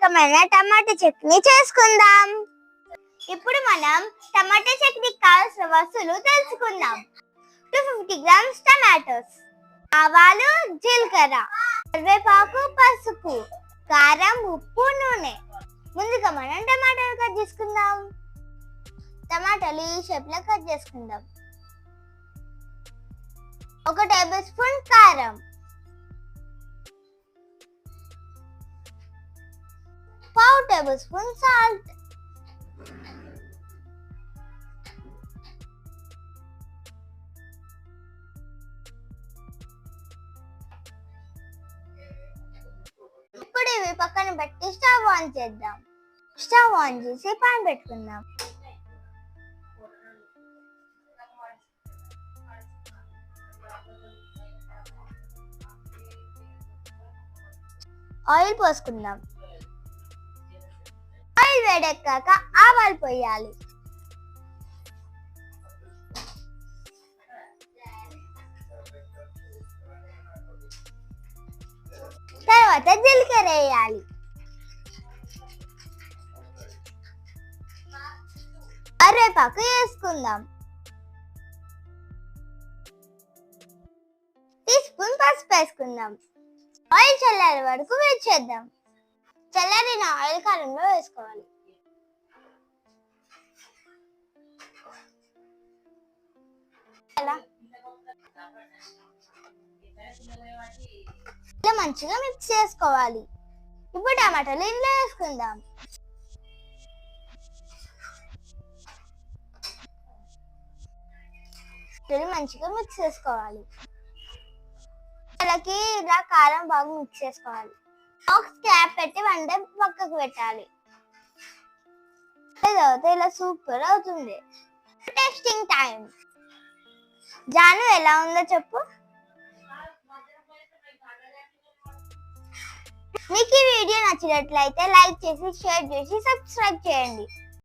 రకమైన టమాటా చట్నీ చేసుకుందాం. ఇప్పుడు మనం టమాటా చట్నీకి కావాల్సిన వస్తువులు తెలుసుకుందాం. 250 grams టమాటోస్, ఆవాలు, జీలకర్ర, కరివేపాకు, పసుపు, కారం, ఉప్పు, నూనె. ముందుగా మనం టమాటాలు కట్ చేసుకుందాం. టమాటాలు ఈ షేప్ లో కట్ చేసుకుందాం. 1 టేబుల్ స్పూన్ కారం, 1/2 టేబుల్ స్పూన్ సాల్ట్, ఇప్పుడు ఇవి పక్కన పెట్టి స్టవ్ ఆన్ చేద్దాం. స్టవ్ ఆన్ చేసి పాన్ పెట్టుకుందాం. ఆయిల్ పోసుకుందాం. ఆయిల్ వేడెక్కాక ఆవాలు పోయాలి. తర్వాత జీలకర్ర వేయాలి. కరివేపాకు వేసుకుందాం. టీ స్పూన్ పసుపు వేసుకుందాం. ఆయిల్ చల్లారే వరకు వెయిట్ చేద్దాం. చల్లారిన ఆయిల్ కారంలో వేసుకోవాలి. ఇలా మంచిగా మిక్స్ చేసుకోవాలి. ఇప్పుడు టమాటాలు ఇందులో వేసుకుందాం. మంచిగా మిక్స్ చేసుకోవాలి. వాళ్ళకి ఇలా కారం బాగా మిక్స్ చేసుకోవాలి. బాక్స్ క్యాప్ పెట్టి 1 డే పక్కకు పెట్టాలి. తర్వాత ఇలా సూపర్ అవుతుంది. Tasting time. జాను ఎలా ఉందో చెప్పు. మీకు ఈ వీడియో నచ్చినట్లయితే లైక్ చేసి, షేర్ చేసి, సబ్స్క్రైబ్ చేయండి.